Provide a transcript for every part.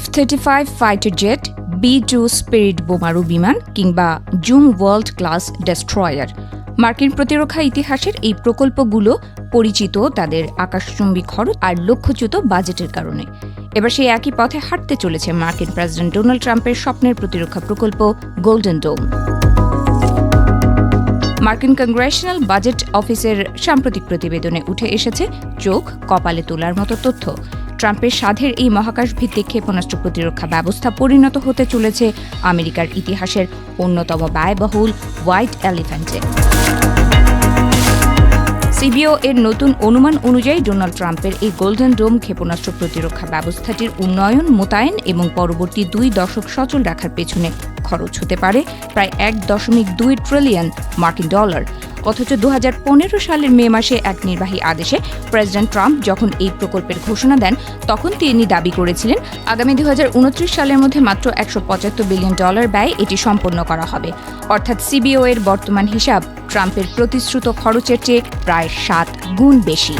F-35 fighter jet, B-2 spirit বোমারু বিমান কিংবা zoom world class destroyer, মার্কিন প্রতিরক্ষা ইতিহাসের এই প্রকল্পগুলো পরিচিত তাদের আকাশচুম্বী খরচ আর লক্ষ্যচ্যুত বাজেটের কারণে। এবার সেই একই পথে হাঁটতে চলেছে মার্কিন প্রেসিডেন্ট ডোনাল্ড ট্রাম্পের স্বপ্নের প্রতিরক্ষা প্রকল্প গোল্ডেন ডোম। মার্কিন কংগ্রেশনাল বাজেট অফিসের সাম্প্রতিক প্রতিবেদনে উঠে এসেছে চোখ কপালে তোলার মতো তথ্য। ট্রাম্পের সাধের এই মহাকাশ ভিত্তিক ক্ষেপণাস্ত্র প্রতিরক্ষা ব্যবস্থা পরিণত হতে চলেছে আমেরিকার ইতিহাসের অন্যতম ব্যয়বহুল হোয়াইট এলিফ্যান্টে। সিবিও এর নতুন অনুমান অনুযায়ী ডোনাল্ড ট্রাম্পের এই গোল্ডেন ডোম ক্ষেপণাস্ত্র প্রতিরক্ষা ব্যবস্থাটির উন্নয়ন, মোতায়েন এবং পরবর্তী 2 দশক সচল রাখার পেছনে খরচ হতে পারে প্রায় 1.2 ট্রিলিয়ন মার্কিন ডলার। অথচ 2015 সালের মে মাসে এক নির্বাহী আদেশে প্রেসিডেন্ট ট্রাম্প যখন এই প্রকল্পের ঘোষণা দেন, তখন তিনি দাবি করেছিলেন আগামী 2029 সালের মধ্যে মাত্র $175 বিলিয়ন ব্যয়ে এটি সম্পন্ন করা হবে। অর্থাৎ সিবিও এর বর্তমান হিসাব ট্রাম্পের প্রতিশ্রুত খরচের চেয়ে প্রায় 7 গুণ বেশি।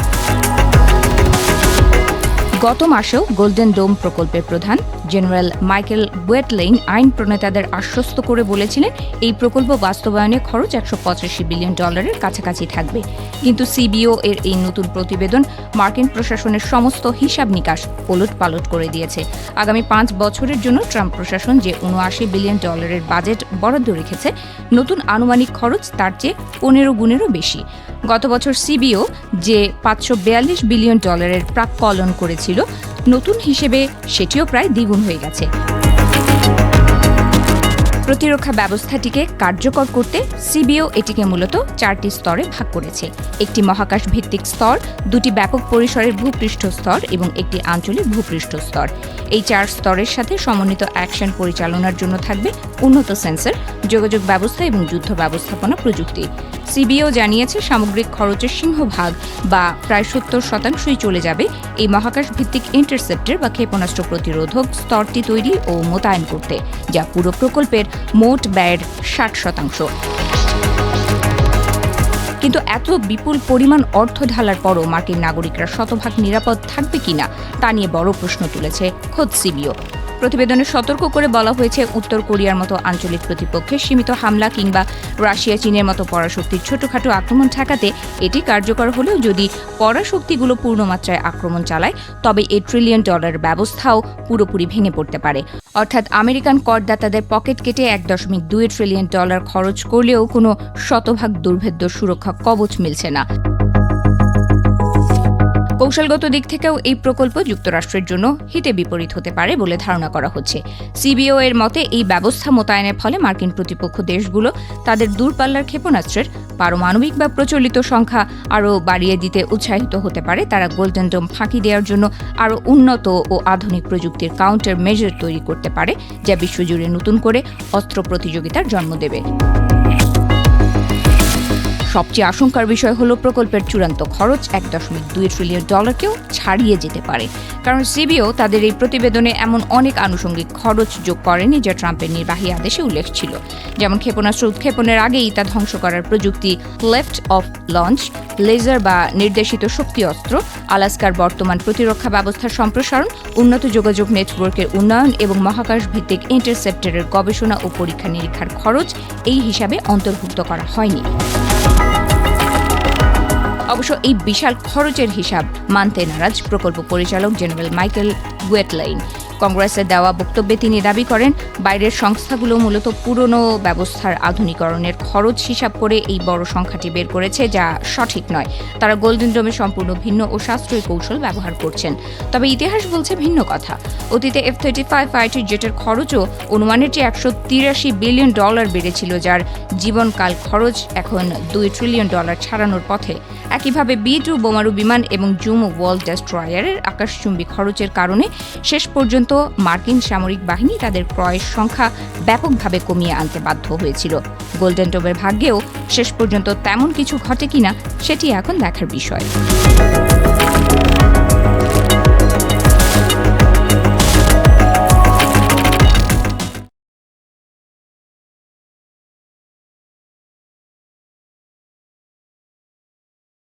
গত মাসেও গোল্ডেন ডোম প্রকল্পের প্রধান জেনারেল মাইকেল ওয়েটলেইন আইন প্রণেতাদের আশ্বস্ত করে বলেছিলেন এই প্রকল্প বাস্তবায়নে খরচ $185 বিলিয়ন কাছাকাছি থাকবে। কিন্তু সিবিও এর এই নতুন প্রতিবেদন মার্কিন প্রশাসনের সমস্ত হিসাব নিকাশ ওলটপালট করে দিয়েছে। আগামী 5 বছরের জন্য ট্রাম্প প্রশাসন যে $79 বিলিয়ন বাজেট বরাদ্দ রেখেছে, নতুন আনুমানিক খরচ তার চেয়ে 15 গুণেরও বেশি। গত বছর সিবিও যে $542 বিলিয়ন প্রাক্কলন করেছিল, নতুন হিসেবে সেটিও প্রায় দ্বিগুণ হয়ে গেছে। প্রতিরক্ষা ব্যবস্থাটিকে কার্যকর করতে সিবিও এটিকে মূলত 4টি স্তরে ভাগ করেছে। একটি মহাকাশ ভিত্তিক স্তর, 2টি ব্যাপক পরিসরের ভূপৃষ্ঠ স্তর এবং একটি আঞ্চলিক ভূপৃষ্ঠ স্তর। এই 4 স্তরের সাথে সমন্বিত অ্যাকশন পরিচালনার জন্য থাকবে উন্নত সেন্সর, যোগাযোগ ব্যবস্থা এবং যুদ্ধ ব্যবস্থাপনা প্রযুক্তি। সিবিও জানিয়েছে সামগ্রিক খরচের সিংহভাগ বা প্রায় 70% চলে যাবে এই মহাকাশ ভিত্তিক ইন্টারসেপ্টর বা ক্ষেপণাস্ত্র প্রতিরোধক স্তরটি তৈরি ও মোতায়েন করতে, যা পুরো প্রকল্পের মোট ব্যয়ের 60%। কিন্তু এত বিপুল পরিমাণ অর্থ ঢালার পরও মার্কিন নাগরিকরা শতভাগ নিরাপদ থাকবে কিনা তা নিয়ে বড় প্রশ্ন তুলেছে খোদ সিবিও। প্রতিবেদনে সতর্ক করে বলা হয়েছে, উত্তর কোরিয়ার মতো আঞ্চলিক প্রতিপক্ষের সীমিত হামলা কিংবা রাশিয়া চীনের মতো পরাশক্তির ছোটখাটো আক্রমণ ঠেকাতে এটি কার্যকর হলেও যদি পরাশক্তিগুলো পূর্ণমাত্রায় আক্রমণ চালায়, তবে এই $1 ট্রিলিয়ন ব্যবস্থাও পুরোপুরি ভেঙে পড়তে পারে। অর্থাৎ আমেরিকান করদাতাদের পকেট কেটে $1.2 ট্রিলিয়ন খরচ করলেও কোনো শতভাগ দুর্ভেদ্য সুরক্ষা কবচ মিলছে না। কৌশলগত দিক থেকেও এই প্রকল্প যুক্তরাষ্ট্রের জন্য হিতে বিপরীত হতে পারে বলে ধারণা করা হচ্ছে। সিবিও এর মতে এই ব্যবস্থা মোতায়েনের ফলে মার্কিন প্রতিপক্ষ দেশগুলো তাদের দূরপাল্লার ক্ষেপণাস্ত্রের পারমাণবিক বা প্রচলিত সংখ্যা আরও বাড়িয়ে দিতে উৎসাহিত হতে পারে। তারা গোল্ডেন ডোম ফাঁকি দেওয়ার জন্য আরও উন্নত ও আধুনিক প্রযুক্তির কাউন্টার মেজার তৈরি করতে পারে, যা বিশ্বজুড়ে নতুন করে অস্ত্র প্রতিযোগিতার জন্ম দেবে। সবচেয়ে আশঙ্কার বিষয় হলো প্রকল্পের চূড়ান্ত খরচ $1.2 ট্রিলিয়ন ছাড়িয়ে যেতে পারে। কারণ সিবিও তাদের এই প্রতিবেদনে এমন অনেক আনুষঙ্গিক খরচ যোগ করেনি যা ট্রাম্পের নির্বাহী আদেশে উল্লেখ ছিল, যেমন ক্ষেপণাস্ত্র উৎক্ষেপণের আগেই তা ধ্বংস করার প্রযুক্তি, লেফট অফ লঞ্চ, লেজার বা নির্দেশিত শক্তি অস্ত্র, আলাস্কার বর্তমান প্রতিরক্ষা ব্যবস্থার সম্প্রসারণ, উন্নত যোগাযোগ নেটওয়ার্কের উন্নয়ন এবং মহাকাশ ভিত্তিক ইন্টারসেপ্টরের গবেষণা ও পরীক্ষা নিরীক্ষার খরচ এই হিসাবে অন্তর্ভুক্ত করা হয়নি। অবশ্য এই বিশাল খরচের হিসাব মানতে নারাজ প্রকল্প পরিচালক জেনারেল মাইকেল ওয়েটলেইন। কংগ্রেসের দেওয়া বক্তব্যে তিনি দাবি করেন, বাইরের সংস্থাগুলো মূলত পুরনো ব্যবস্থার আধুনিকরণের খরচ হিসাব করে এই বড় সংখ্যাটি বের করেছে, যা সঠিক নয়। তারা গোল্ডেন ডোমে সম্পূর্ণ ভিন্ন ও সাশ্রয়ী কৌশল ব্যবহার করছেন। তবে ইতিহাস বলছে ভিন্ন কথা। অতীতে F-35 ফাইটার জেটের খরচও অনুমানের চেয়ে $183 বিলিয়ন বেড়েছিল, যার জীবনকাল খরচ এখন $2 ট্রিলিয়ন ছাড়ানোর পথে। একইভাবে B-2 বোমারু বিমান এবং জুম ওয়ার্ল্ড ডেস্ট্রয়ারের আকাশচুম্বী খরচের কারণে শেষ পর্যন্ত মার্কিন সামরিক বাহিনী তাদের ক্রয়ের সংখ্যা ব্যাপকভাবে কমিয়ে আনতে বাধ্য হয়েছিল। গোল্ডেন ডোমের ভাগ্যেও শেষ পর্যন্ত তেমন কিছু ঘটে কিনা সেটি এখন দেখার বিষয়।